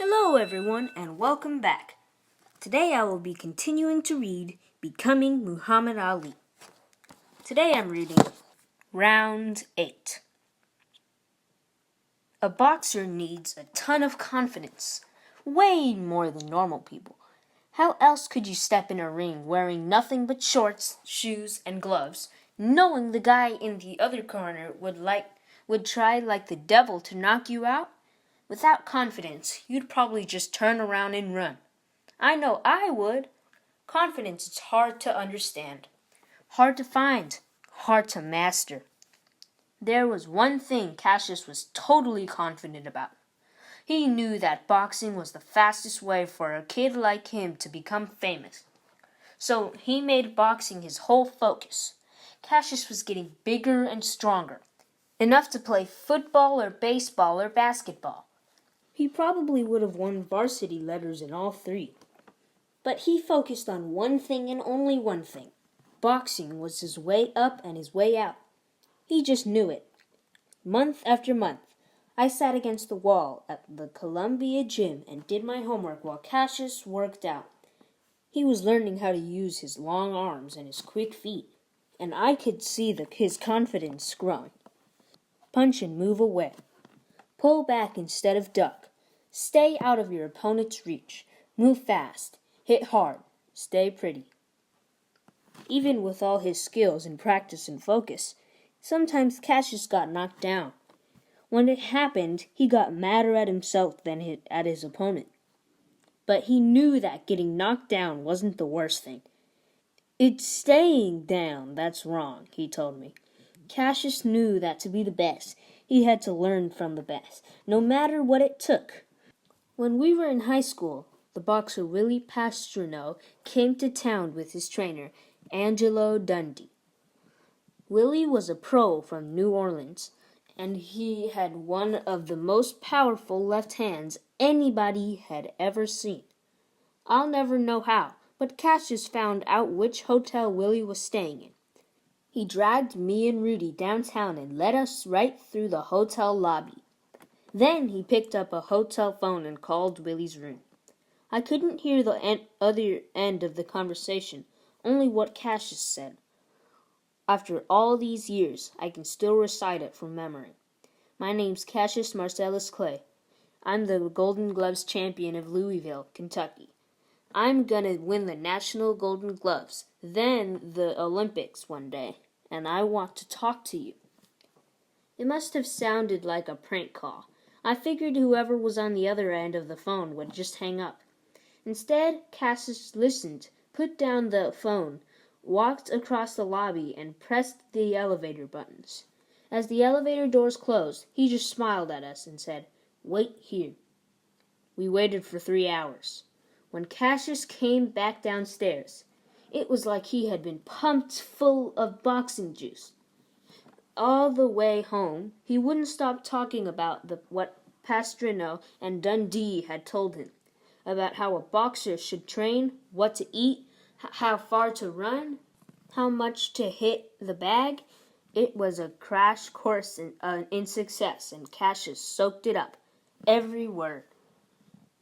Hello everyone and welcome back. Today I will be continuing to read Becoming Muhammad Ali. Today I'm reading Round 8. A boxer needs a ton of confidence, way more than normal people. How else could you step in a ring wearing nothing but shorts, shoes, and gloves, knowing the guy in the other corner would try like the devil to knock you out? Without confidence, you'd probably just turn around and run. I know I would. Confidence is hard to understand, hard to find, hard to master. There was one thing Cassius was totally confident about. He knew that boxing was the fastest way for a kid like him to become famous. So he made boxing his whole focus. Cassius was getting bigger and stronger, enough to play football or baseball or basketball. He probably would have won varsity letters in all three. But he focused on one thing and only one thing. Boxing was his way up and his way out. He just knew it. Month after month, I sat against the wall at the Columbia gym and did my homework while Cassius worked out. He was learning how to use his long arms and his quick feet, and I could see his confidence growing. Punch and move away. Pull back instead of duck. Stay out of your opponent's reach. Move fast. Hit hard. Stay pretty. Even with all his skills and practice and focus, sometimes Cassius got knocked down. When it happened, he got madder at himself than at his opponent. But he knew that getting knocked down wasn't the worst thing. It's staying down that's wrong, he told me. Cassius knew that to be the best, he had to learn from the best, no matter what it took. When we were in high school, the boxer Willie Pastrano came to town with his trainer, Angelo Dundee. Willie was a pro from New Orleans, and he had one of the most powerful left hands anybody had ever seen. I'll never know how, but Cassius found out which hotel Willie was staying in. He dragged me and Rudy downtown and led us right through the hotel lobby. Then he picked up a hotel phone and called Willie's room. I couldn't hear the other end of the conversation, only what Cassius said. After all these years, I can still recite it from memory. My name's Cassius Marcellus Clay. I'm the Golden Gloves champion of Louisville, Kentucky. I'm gonna win the National Golden Gloves, then the Olympics one day, and I want to talk to you. It must have sounded like a prank call. I figured whoever was on the other end of the phone would just hang up. Instead, Cassius listened, put down the phone, walked across the lobby, and pressed the elevator buttons. As the elevator doors closed, he just smiled at us and said, "Wait here." We waited for 3 hours. When Cassius came back downstairs, it was like he had been pumped full of boxing juice. All the way home, he wouldn't stop talking about what Pastrano and Dundee had told him, about how a boxer should train, what to eat, how far to run, how much to hit the bag. It was a crash course in success, and Cassius soaked it up, every word.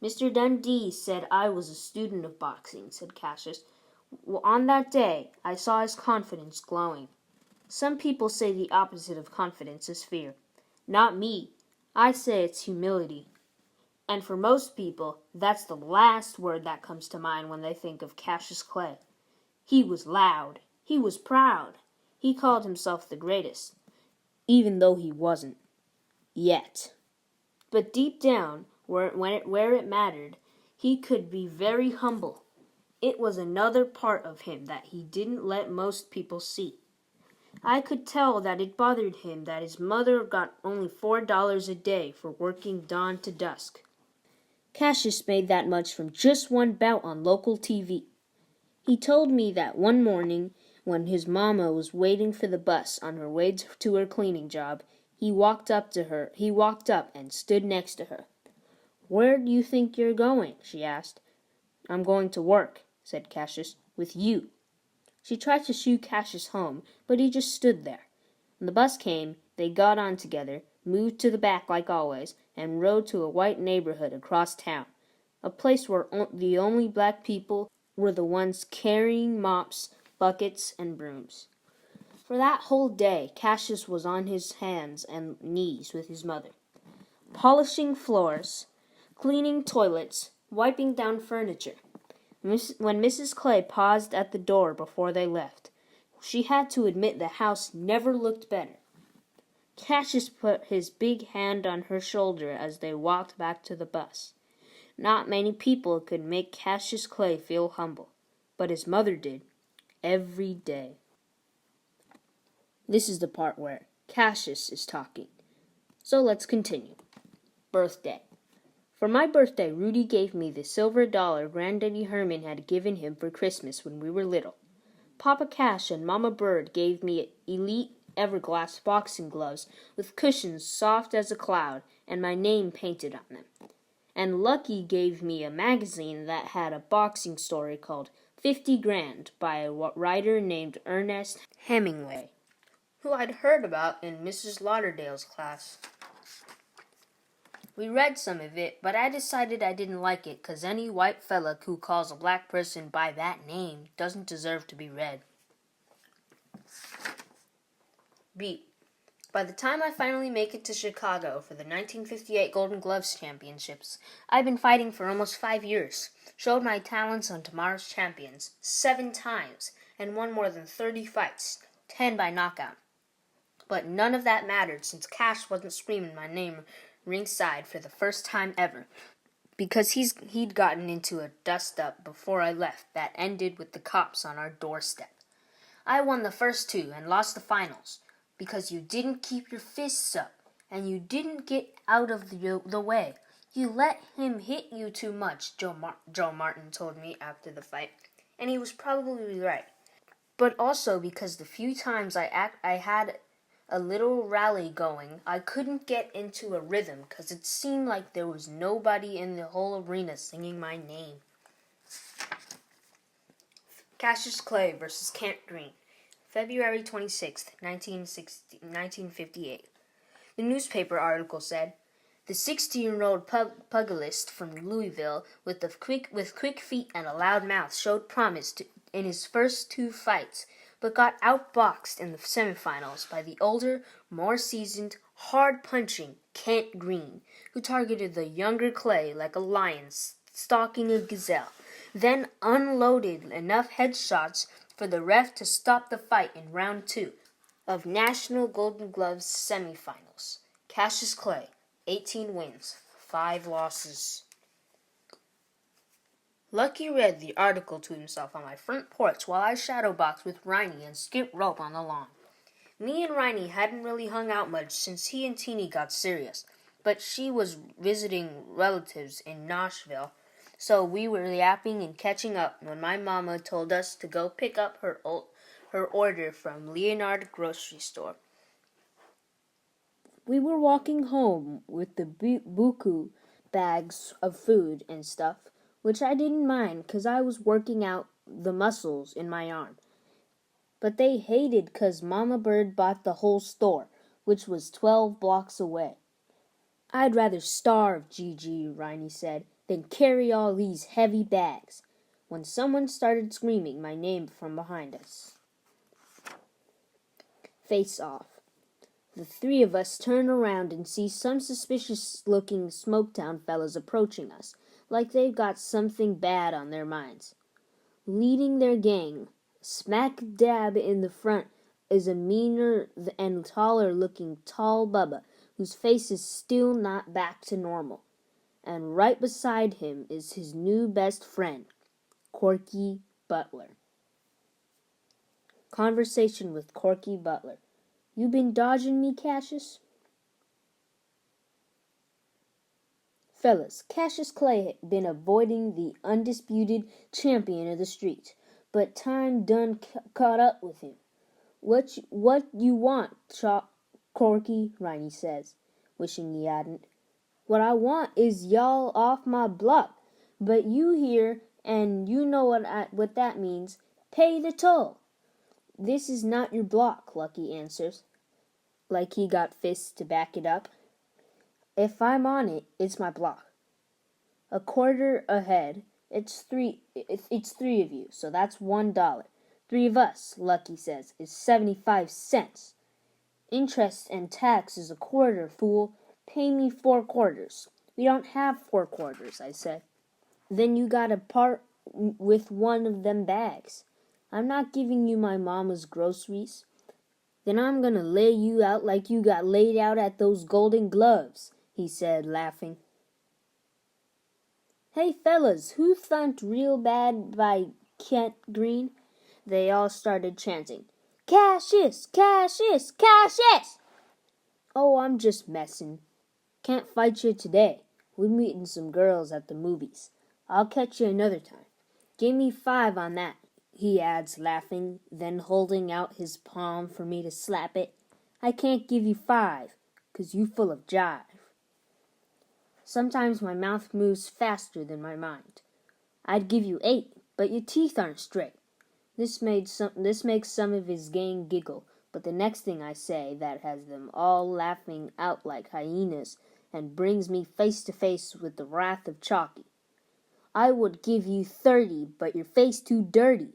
Mr. Dundee said I was a student of boxing, said Cassius. Well, on that day, I saw his confidence glowing. Some people say the opposite of confidence is fear. Not me. I say it's humility. And for most people, that's the last word that comes to mind when they think of Cassius Clay. He was loud. He was proud. He called himself the greatest, even though he wasn't. Yet. But deep down, where it mattered, he could be very humble. It was another part of him that he didn't let most people see. I could tell that it bothered him that his mother got only $4 a day for working dawn to dusk. Cassius made that much from just one bout on local TV. He told me that one morning, when his mama was waiting for the bus on her way to her cleaning job, he walked up and stood next to her. "Where do you think you're going?" she asked. "I'm going to work," said Cassius, "with you." She tried to shoo Cassius home, but he just stood there. When the bus came, they got on together, moved to the back like always, and rode to a white neighborhood across town, a place where the only black people were the ones carrying mops, buckets, and brooms. For that whole day, Cassius was on his hands and knees with his mother, polishing floors, cleaning toilets, wiping down furniture. When Mrs. Clay paused at the door before they left, she had to admit the house never looked better. Cassius put his big hand on her shoulder as they walked back to the bus. Not many people could make Cassius Clay feel humble, but his mother did, every day. This is the part where Cassius is talking. So let's continue. Birthday. For my birthday, Rudy gave me the silver dollar Granddaddy Herman had given him for Christmas when we were little. Papa Cash and Mama Bird gave me elite Everglass boxing gloves with cushions soft as a cloud and my name painted on them. And Lucky gave me a magazine that had a boxing story called 50 Grand by a writer named Ernest Hemingway, who I'd heard about in Mrs. Lauderdale's class. We read some of it, but I decided I didn't like it because any white fella who calls a black person by that name doesn't deserve to be read. B. By the time I finally make it to Chicago for the 1958 Golden Gloves Championships, I've been fighting for almost 5 years, showed my talents on Tomorrow's Champions 7 times, and won more than 30 fights, 10 by knockout. But none of that mattered since Cash wasn't screaming my name ringside for the first time ever, because he'd gotten into a dust-up before I left that ended with the cops on our doorstep. I won the first 2 and lost the finals, because you didn't keep your fists up, and you didn't get out of the way. You let him hit you too much, Joe Martin told me after the fight, and he was probably right. But also because the few times I had a little rally going, I couldn't get into a rhythm because it seemed like there was nobody in the whole arena singing my name. Cassius Clay versus Kent Green, February 26, 1958. The newspaper article said, the 16-year-old pugilist from Louisville with quick feet and a loud mouth showed promise in his first 2 fights, but got outboxed in the semifinals by the older, more seasoned, hard-punching Kent Green, who targeted the younger Clay like a lion stalking a gazelle, then unloaded enough headshots for the ref to stop the fight in round 2 of National Golden Gloves semifinals. Cassius Clay, 18 wins, 5 losses. Lucky read the article to himself on my front porch while I shadowboxed with Riney and skipped rope on the lawn. Me and Riney hadn't really hung out much since he and Teeny got serious, but she was visiting relatives in Nashville, so we were yapping and catching up when my mama told us to go pick up her order from Leonard Grocery Store. We were walking home with the buku bags of food and stuff, which I didn't mind because I was working out the muscles in my arm. But they hated because Mama Bird bought the whole store, which was 12 blocks away. I'd rather starve, Gigi, Riney said, than carry all these heavy bags, when someone started screaming my name from behind us. Face off. The 3 of us turn around and see some suspicious-looking Smoketown fellas approaching us, like they've got something bad on their minds. Leading their gang, smack dab in the front, is a meaner and taller-looking tall bubba whose face is still not back to normal. And right beside him is his new best friend, Corky Butler. Conversation with Corky Butler. You been dodging me, Cassius? Fellas, Cassius Clay had been avoiding the undisputed champion of the street, but time done caught up with him. What you want, Corky? Riney says, wishing he hadn't. What I want is y'all off my block, but you here, and you know what that means. Pay the toll. This is not your block, Lucky answers, like he got fists to back it up. If I'm on it, it's my block. A quarter a head. It's three of you, so that's $1. 3 of us, Lucky says, is 75 cents. Interest and tax is a quarter, fool. Pay me 4 quarters. We don't have 4 quarters, I said. Then you gotta part with one of them bags. I'm not giving you my mama's groceries. Then I'm gonna lay you out like you got laid out at those Golden Gloves, he said, laughing. Hey fellas, who thumped Real Bad by Kent Green? They all started chanting, Cassius, Cassius, Cassius! Oh, I'm just messing. Can't fight you today. We're meeting some girls at the movies. I'll catch you another time. Give me 5 on that, he adds, laughing, then holding out his palm for me to slap it. I can't give you 5, 'cause you full of jive. Sometimes my mouth moves faster than my mind. I'd give you 8, but your teeth aren't straight. This makes some of his gang giggle, but the next thing I say that has them all laughing out like hyenas and brings me face to face with the wrath of Chalky. I would give you 30, but your face too dirty.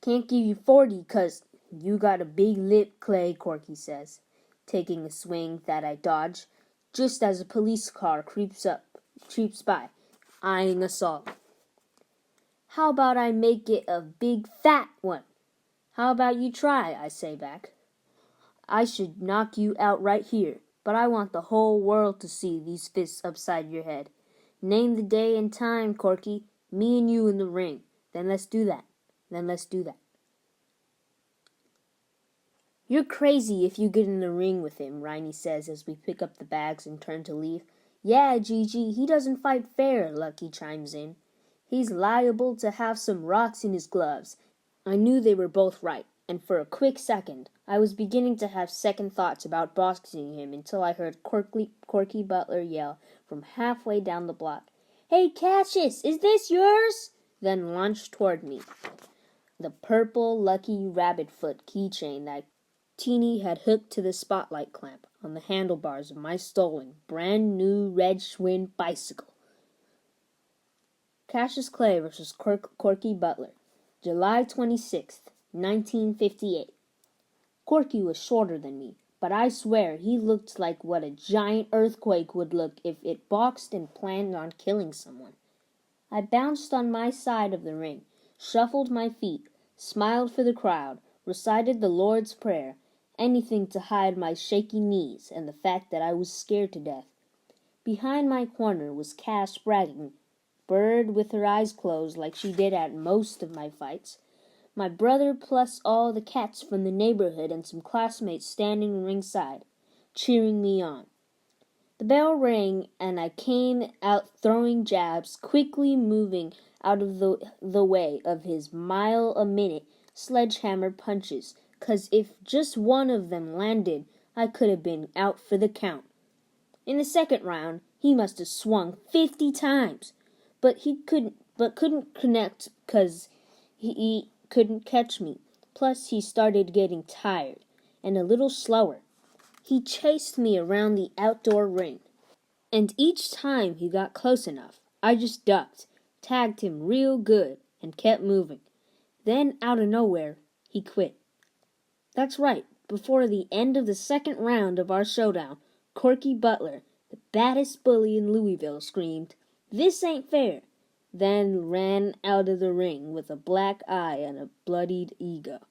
Can't give you 40, 'cause you got a big lip, Clay, Corky says, taking a swing that I dodge, just as a police car creeps by, eyeing us all. How about I make it a big fat one? How about you try, I say back. I should knock you out right here, but I want the whole world to see these fists upside your head. Name the day and time, Corky. Me and you in the ring. Then let's do that. You're crazy if you get in the ring with him, Riney says as we pick up the bags and turn to leave. Yeah, Gigi, he doesn't fight fair, Lucky chimes in. He's liable to have some rocks in his gloves. I knew they were both right, and for a quick second, I was beginning to have second thoughts about boxing him until I heard Corky Butler yell from halfway down the block, Hey, Cassius, is this yours? Then launched toward me. The purple Lucky Rabbitfoot keychain that Teeny had hooked to the spotlight clamp on the handlebars of my stolen, brand new red Schwinn bicycle. Cassius Clay versus Corky Butler, July 26th, 1958. Corky was shorter than me, but I swear he looked like what a giant earthquake would look if it boxed and planned on killing someone. I bounced on my side of the ring, shuffled my feet, smiled for the crowd, recited the Lord's Prayer, anything to hide my shaky knees and the fact that I was scared to death. Behind my corner was Cass bragging, Bird with her eyes closed like she did at most of my fights. My brother plus all the cats from the neighborhood and some classmates standing ringside, cheering me on. The bell rang and I came out throwing jabs, quickly moving out of the way of his mile-a-minute sledgehammer punches, 'cause if just one of them landed, I could have been out for the count. In the second round, he must have swung 50 times, but couldn't connect 'cause he couldn't catch me. Plus, he started getting tired and a little slower. He chased me around the outdoor ring, and each time he got close enough, I just ducked, tagged him real good, and kept moving. Then, out of nowhere, he quit. That's right, before the end of the second round of our showdown, Corky Butler, the baddest bully in Louisville, screamed, This ain't fair, then ran out of the ring with a black eye and a bloodied ego.